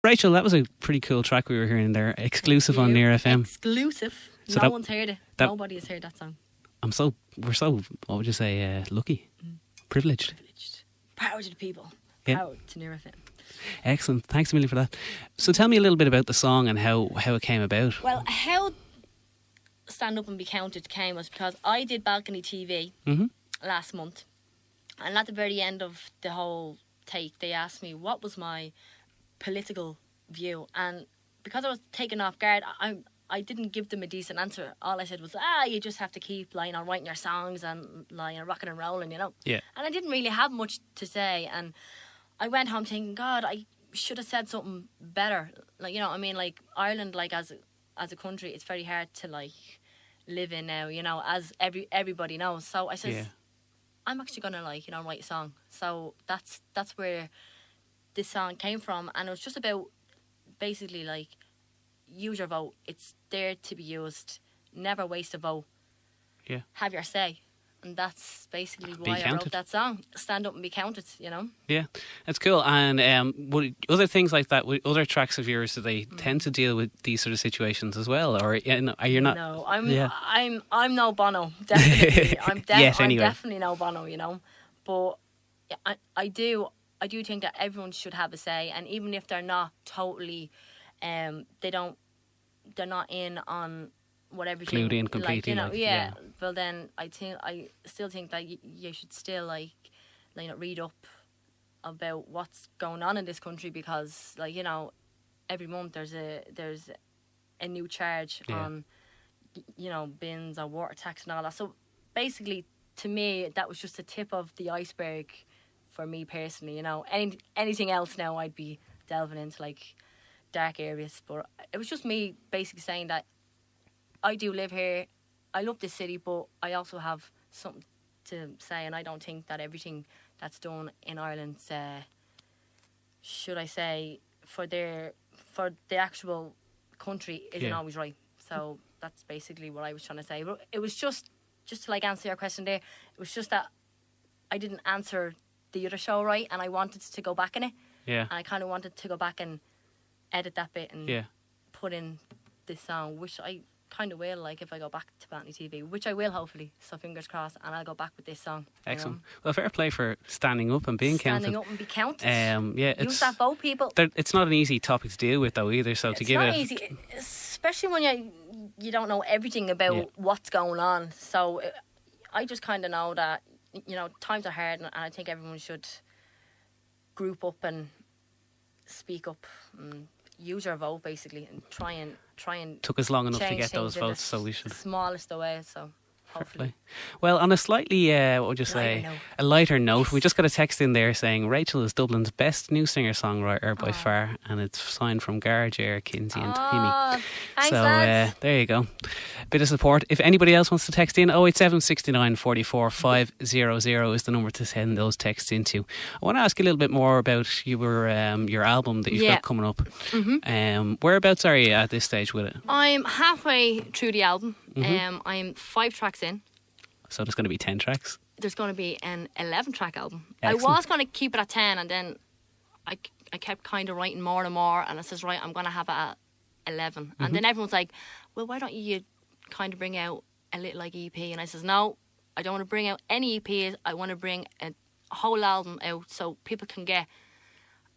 Rachel, that was a pretty cool track we were hearing there, exclusive on Near FM. Exclusive. So No one's heard it. Nobody has heard that song. We're so, what would you say, lucky? Privileged. Power to the people. Yeah. Power to Near FM. Excellent. Thanks a million for that. So tell me a little bit about the song and how it came about. Well, how Stand Up and Be Counted came was because I did Balcony TV last month. And at the very end of the whole take, they asked me what was my political view. And because I was taken off guard, I didn't give them a decent answer. All I said was, you just have to keep writing your songs and rocking and rolling, you know. Yeah. And I didn't really have much to say. And I went home thinking, God, I should have said something better. Like, you know what I mean? Like, Ireland, like, as a country, it's very hard to, like, live in now, you know, as everybody knows. So I said, I'm actually going to, like, you know, write a song. So that's where this song came from. And it was just about basically, like, use your vote. It's there to be used. Never waste a vote. Yeah. Have your say. And that's basically why I wrote that song. Stand up and be counted, you know? Yeah, that's cool. And other things like that, other tracks of yours, do they tend to deal with these sort of situations as well? Or are you not? No, I'm no Bono, definitely. I'm definitely no Bono, you know? But I do think that everyone should have a say. And even if they're not totally, they're not in on whatever glued in completely, like, you know, yeah. Well, then I still think that you should still like read up about what's going on in this country, because, like, you know, every month there's a new charge on, you know, bins or water tax and all that. So basically, to me, that was just the tip of the iceberg for me personally. You know, anything else now, I'd be delving into like dark areas. But it was just me basically saying that I do live here. I love this city, but I also have something to say, and I don't think that everything that's done in Ireland, should I say, for the actual country, isn't always right. So that's basically what I was trying to say. But it was just to like answer your question there. It was just that I didn't answer the other show right, and I wanted to go back in it. Yeah. And I kind of wanted to go back and edit that bit and put in this song, which I kind of will, like, if I go back to Balcony TV, which I will, hopefully, so fingers crossed, and I'll go back with this song. Excellent. Well, fair play for standing up and being counted. Standing up and be counted. Use that vote, people. It's not an easy topic to deal with, though, either. So it's not easy, especially when you don't know everything about what's going on. So I just kind of know that, you know, times are hard, and I think everyone should group up and speak up and use your vote, basically, and try and took us long enough to get those votes, so we should smallest way. So hopefully. Well, on a slightly what would you say, a lighter note, we just got a text in there saying Rachel is Dublin's best new singer-songwriter by far, and it's signed from Garage Air, Kinsey and Timmy. Thanks, so lads. There you go, bit of support. If anybody else wants to text in, 087 69 44 500 is the number to send those texts into. I want to ask you a little bit more about your album that you've got coming up. Whereabouts are you at this stage with it? I'm halfway through the album. I'm 5 tracks in. So there's going to be 10 tracks? There's going to be an 11-track album. Excellent. I was going to keep it at 10, and then I kept kind of writing more and more, and I says, right, I'm going to have it at 11. And then everyone's like, well, why don't you kind of bring out a little like EP? And I says, no, I don't want to bring out any EPs. I want to bring a whole album out so people can get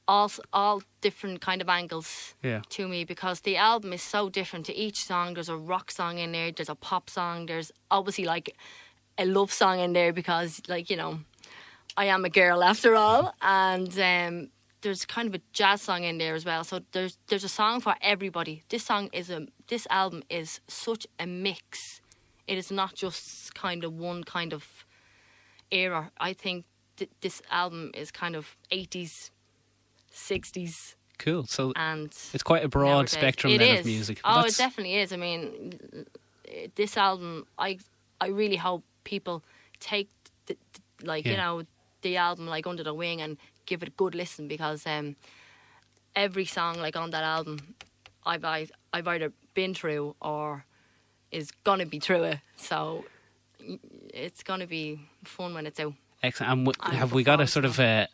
all different kind of angles to me, because the album is so different to each song. There's a rock song in there, there's a pop song, there's obviously like a love song in there, because, like, you know, I am a girl after all, and there's kind of a jazz song in there as well. So there's a song for everybody. This album is such a mix. It is not just kind of one kind of era. I think this album is kind of 80s, 60s. Cool. So and it's quite a broad spectrum then of music. Oh, it definitely is. I mean, this album, I really hope people take you know, the album like under the wing and give it a good listen, because every song like on that album I've either been through or is gonna be through it. So it's gonna be fun when it's out. Excellent. And have we got a sort of a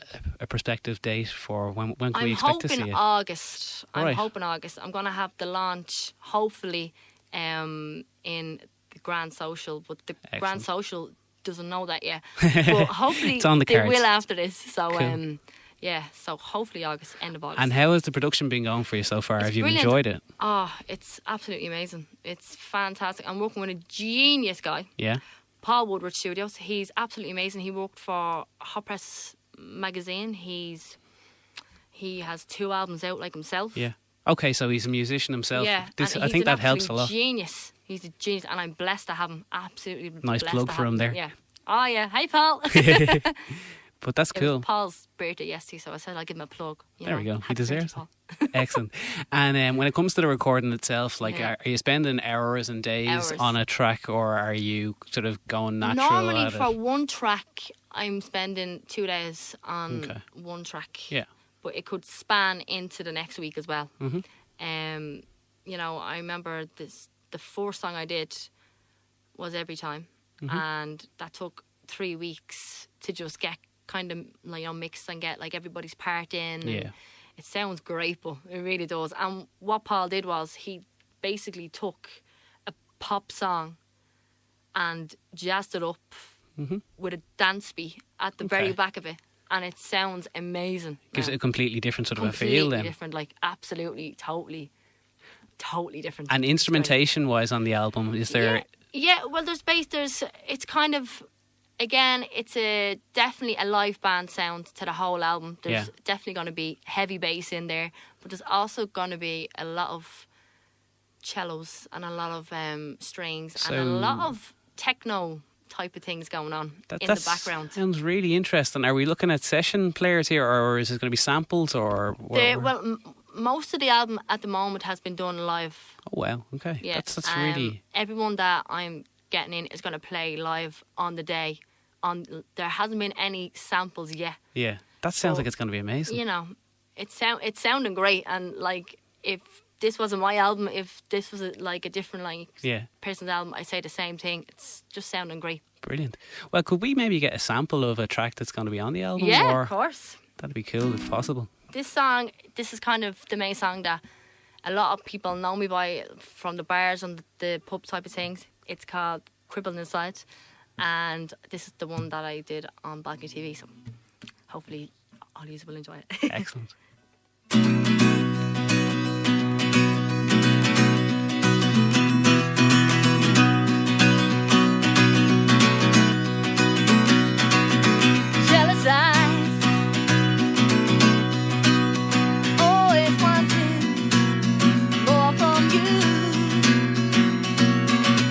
prospective date for when can we expect to see it? August. I'm Right. hoping August. I'm going to have the launch, hopefully, in the Grand Social. But the Excellent. Grand Social doesn't know that yet. But hopefully It's on the they cards. will after this. So, Cool. yeah, so hopefully August, end of August. And how has the production been going for you so far? It's Have you brilliant. enjoyed it? Oh, it's absolutely amazing. It's fantastic. I'm working with a genius guy, Yeah. Paul Woodward Studios. He's absolutely amazing. He worked for Hot Press magazine. He has 2 albums out like himself. Yeah. Okay, so he's a musician himself. Yeah, This, and I he's think an that helps a absolute lot. Genius. He's a genius, and I'm blessed to have him. Absolutely Nice blessed plug to for have him there. Yeah. Oh yeah. Hey, Paul. But that's It cool. was Paul's birthday yesterday, so I said I'd give him a plug. There we go. He Happy birthday, deserves Paul. it. Excellent. And when it comes to the recording itself, like, Yeah. are you spending hours and days Hours. on a track, or are you sort of going natural Normally, at for it? one track, I'm spending 2 days on Okay. one track. Yeah. But it could span into the next week as well. Mhm. I remember the first song I did was Every Time, Mm-hmm. and that took 3 weeks to just get kind of mixed and get like everybody's part in. And Yeah. it sounds great, but it really does. And what Paul did was he basically took a pop song and jazzed it up Mhm. with a dance beat at the very Okay. back of it, and it sounds amazing. Gives now. it a completely different sort of a Completely feel then. different, like absolutely, totally different. And instrumentation wise on the album, is there? Yeah, well, it's kind of, again, it's definitely a live band sound to the whole album. There's Yeah. definitely going to be heavy bass in there, but there's also going to be a lot of cellos and a lot of strings and a lot of techno type of things going on in the background. Sounds really interesting. Are we looking at session players here, or is it going to be samples, or? Most of the album at the moment has been done live. Oh wow, okay. Yeah, That's really. everyone that I'm getting in is going to play live on the day. There hasn't been any samples yet. Yeah, that sounds So, like it's going to be amazing. You know, it's sounding great, and like if this wasn't my album, if this was a different Yeah, person's album, I'd say the same thing. It's just sounding great. brilliant. Well, could we maybe get a sample of a track that's going to be on the album? Yeah, or of course. that'd be cool if possible. This song, this is kind of the main song that a lot of people know me by from the bars and the pub type of things. It's called Crippled Inside, and this is the one that I did on Balcony TV, so hopefully all of you will enjoy it. Excellent. Jealous eyes, always wanting more from you.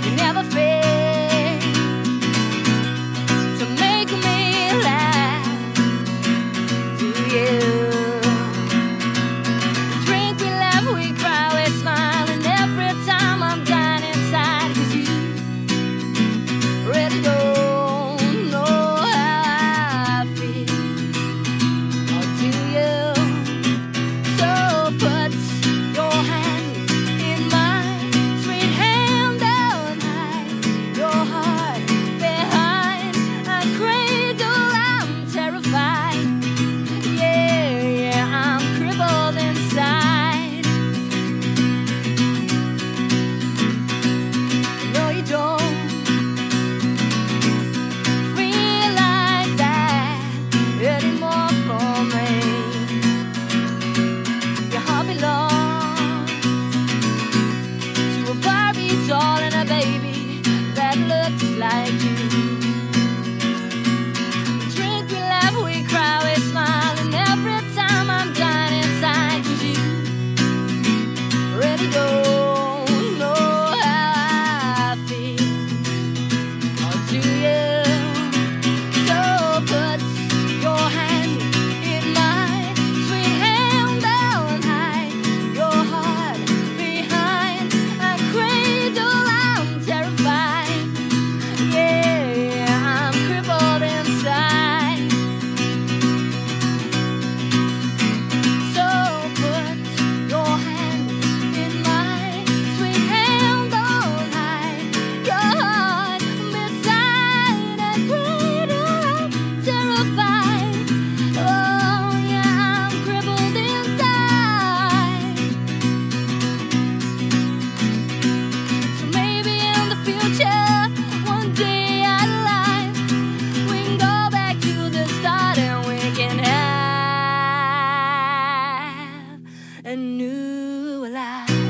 You never fail to make me laugh. Do you? a new life.